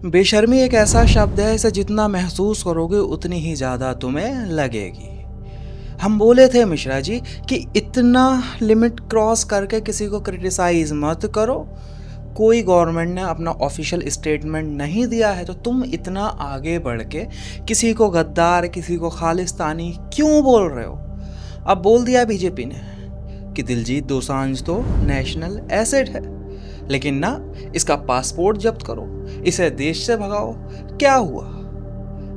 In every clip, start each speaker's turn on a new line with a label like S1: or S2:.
S1: बेशर्मी एक ऐसा शब्द है, इसे जितना महसूस करोगे उतनी ही ज़्यादा तुम्हें लगेगी। हम बोले थे मिश्रा जी कि इतना लिमिट क्रॉस करके किसी को क्रिटिसाइज मत करो। कोई गवर्नमेंट ने अपना ऑफिशियल स्टेटमेंट नहीं दिया है तो तुम इतना आगे बढ़ के किसी को गद्दार, किसी को खालिस्तानी क्यों बोल रहे हो? अब बोल दिया बीजेपी ने कि दिलजीत दोसांझ तो नेशनल एसेट है, लेकिन ना इसका पासपोर्ट जब्त करो, इसे देश से भगाओ। क्या हुआ?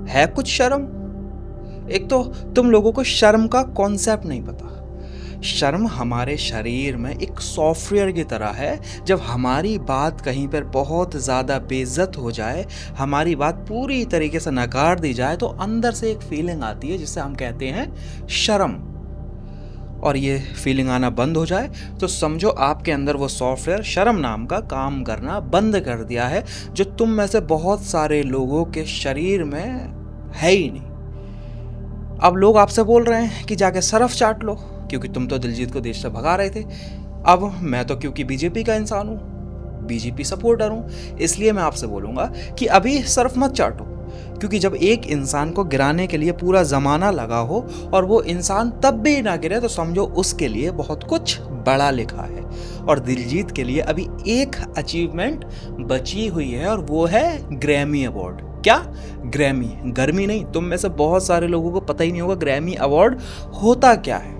S1: है कुछ शर्म? एक तो तुम लोगों को शर्म का कॉन्सेप्ट नहीं पता। शर्म हमारे शरीर में एक सॉफ्टवेयर की तरह है। जब हमारी बात कहीं पर बहुत ज़्यादा बेइज्जत हो जाए, हमारी बात पूरी तरीके से नकार दी जाए, तो अंदर से एक फीलिंग आती है जिसे हम कहते हैं शर्म। और ये फीलिंग आना बंद हो जाए तो समझो आपके अंदर वो सॉफ्टवेयर शर्म नाम का काम करना बंद कर दिया है, जो तुम में से बहुत सारे लोगों के शरीर में है ही नहीं। अब लोग आपसे बोल रहे हैं कि जाके सरफ चाट लो, क्योंकि तुम तो दिलजीत को देश से भगा रहे थे। अब मैं तो क्योंकि बीजेपी का इंसान हूँ, बीजेपी सपोर्टर हूँ, इसलिए मैं आपसे बोलूँगा कि अभी सरफ मत चाटो। क्योंकि जब एक इंसान को गिराने के लिए पूरा ज़माना लगा हो और वो इंसान तब भी ना गिरे, तो समझो उसके लिए बहुत कुछ बड़ा लिखा है। और दिलजीत के लिए अभी एक अचीवमेंट बची हुई है, और वो है ग्रैमी अवार्ड। क्या? ग्रैमी, गर्मी नहीं। तुम में से बहुत सारे लोगों को पता ही नहीं होगा ग्रैमी अवार्ड होता क्या है।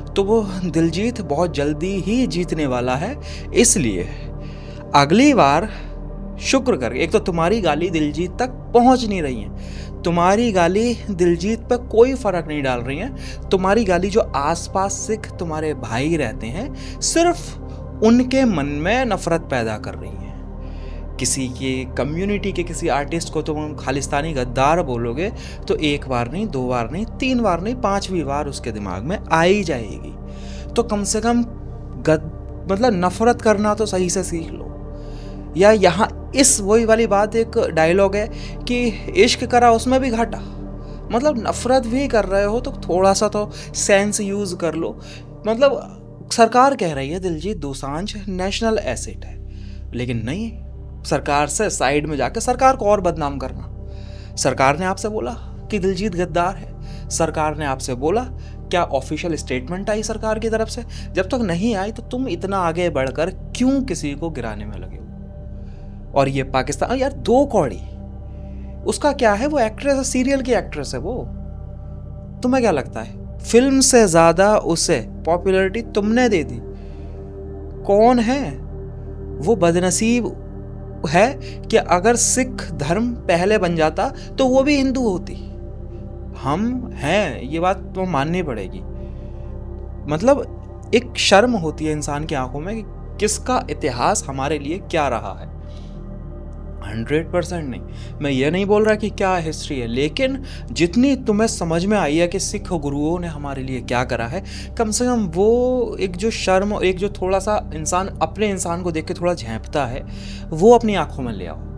S1: तो वो दिलजीत बहुत जल्दी ही जीतने वाला है, इसलिए अगली बार शुक्र कर। एक तो तुम्हारी गाली दिलजीत तक पहुंच नहीं रही है, तुम्हारी गाली दिलजीत पर कोई फर्क नहीं डाल रही है। तुम्हारी गाली जो आसपास सिख तुम्हारे भाई रहते हैं, सिर्फ उनके मन में नफरत पैदा कर रही है। किसी के कम्युनिटी के किसी आर्टिस्ट को तुम खालिस्तानी गद्दार बोलोगे तो एक बार नहीं, दो बार नहीं, तीन बार नहीं, पांचवी बार उसके दिमाग में आ ही जाएगी। तो कम से कम मतलब नफरत करना तो सही से सीख लो। या यहाँ इस वही वाली बात, एक डायलॉग है कि इश्क करा उसमें भी घाटा। मतलब नफरत भी कर रहे हो तो थोड़ा सा तो सेंस यूज कर लो। मतलब सरकार कह रही है दिलजीत दोसांझ नेशनल एसेट है, लेकिन नहीं, सरकार से साइड में जाकर सरकार को और बदनाम करना। सरकार ने आपसे बोला कि दिलजीत गद्दार है, सरकार ने आपसे बोला, क्या ऑफिशियल स्टेटमेंट आई सरकार की तरफ से? जब तक नहीं आई तो तुम इतना आगे बढ़कर क्यों किसी को गिराने में लगे हो? और ये पाकिस्तान, यार दो कौड़ी, उसका क्या है? वो एक्ट्रेस है, सीरियल की एक्ट्रेस है वो। तुम्हें क्या लगता है फिल्म से ज्यादा उसे पॉपुलैरिटी तुमने दे दी? कौन है वो बदनसीब है कि अगर सिख धर्म पहले बन जाता तो वो भी हिंदू होती। हम हैं, ये बात तो माननी पड़ेगी। मतलब एक शर्म होती है इंसान की आंखों में कि किसका इतिहास हमारे लिए क्या रहा है। 100% नहीं, मैं ये नहीं बोल रहा कि क्या हिस्ट्री है, लेकिन जितनी तुम्हें समझ में आई है कि सिख गुरुओं ने हमारे लिए क्या करा है, कम से कम वो एक जो शर्म, एक जो थोड़ा सा इंसान अपने इंसान को देख के थोड़ा झेंपता है, वो अपनी आंखों में ले आओ।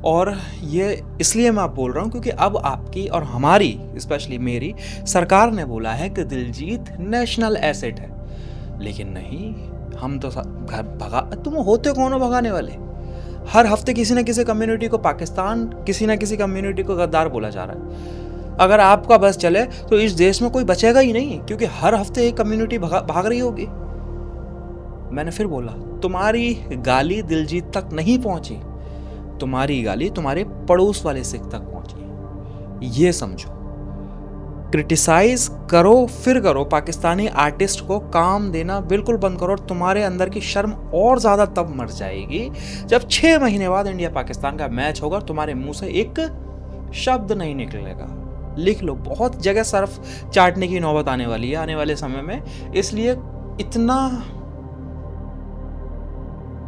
S1: और ये इसलिए मैं आप बोल रहा हूँ क्योंकि अब आपकी और हमारी, स्पेशली मेरी सरकार ने बोला है कि दिलजीत नेशनल एसेट है। लेकिन नहीं, हम तो घर भगा, तुम होते कौन हो भगाने वाले? हर हफ्ते किसी न किसी कम्युनिटी को पाकिस्तान, किसी न किसी कम्युनिटी को गद्दार बोला जा रहा है। अगर आपका बस चले तो इस देश में कोई बचेगा ही नहीं, क्योंकि हर हफ्ते एक कम्युनिटी भाग रही होगी। मैंने फिर बोला, तुम्हारी गाली दिलजीत तक नहीं पहुंची, तुम्हारी गाली तुम्हारे पड़ोस वाले सिख तक पहुंची। ये समझो। क्रिटिसाइज करो, फिर करो, पाकिस्तानी आर्टिस्ट को काम देना बिल्कुल बंद करो। और तुम्हारे अंदर की शर्म और ज़्यादा तब मर जाएगी जब 6 महीने बाद इंडिया पाकिस्तान का मैच होगा, तुम्हारे मुंह से एक शब्द नहीं निकलेगा। लिख लो, बहुत जगह सरफ चाटने की नौबत आने वाली है आने वाले समय में, इसलिए इतना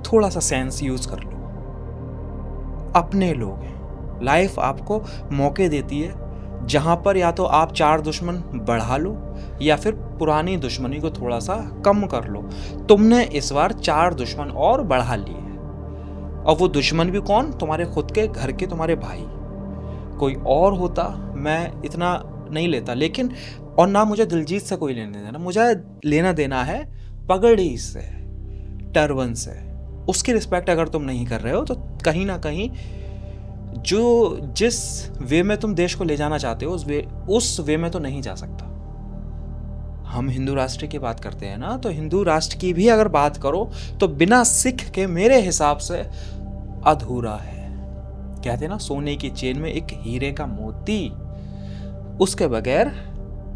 S1: थोड़ा सा सेंस यूज कर लो। अपने लोग हैं, लाइफ आपको मौके देती है जहां पर या तो आप 4 दुश्मन बढ़ा लो या फिर पुरानी दुश्मनी को थोड़ा सा कम कर लो। तुमने इस बार 4 दुश्मन और बढ़ा लिए, और वो दुश्मन भी कौन? तुम्हारे खुद के घर के, तुम्हारे भाई। कोई और होता मैं इतना नहीं लेता, लेकिन और ना मुझे दिलजीत से कोई लेना देना, मुझे लेना देना है पगड़ी से, टर्बन से। उसकी रिस्पेक्ट अगर तुम नहीं कर रहे हो तो कहीं ना कहीं जो जिस वे में तुम देश को ले जाना चाहते हो उस वे में तो नहीं जा सकता। हम हिंदू राष्ट्र की बात करते हैं ना, तो हिंदू राष्ट्र की भी अगर बात करो तो बिना सिख के मेरे हिसाब से अधूरा है। कहते हैं ना, सोने की चेन में एक हीरे का मोती, उसके बगैर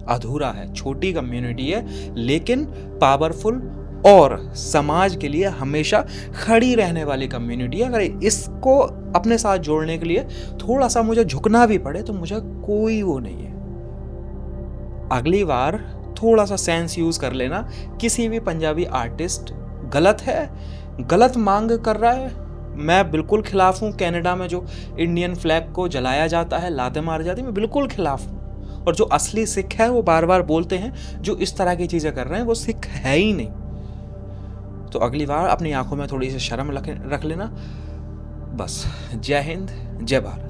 S1: अधूरा है। छोटी कम्युनिटी है लेकिन पावरफुल और समाज के लिए हमेशा खड़ी रहने वाली कम्युनिटी है। अगर इसको अपने साथ जोड़ने के लिए थोड़ा सा मुझे झुकना भी पड़े तो मुझे कोई वो नहीं है। अगली बार थोड़ा सा सेंस यूज कर लेना। किसी भी पंजाबी आर्टिस्ट गलत है, गलत मांग कर रहा है, मैं बिल्कुल खिलाफ हूँ। कनाडा में जो इंडियन फ्लैग को जलाया जाता है, लातें मारी जाती है, मैं बिल्कुल खिलाफ हूँ। और जो असली सिख है वो बार बार बोलते हैं जो इस तरह की चीजें कर रहे हैं वो सिख है ही नहीं। तो अगली बार अपनी आंखों में थोड़ी सी शर्म रख लेना। बस, जय हिंद, जय भारत।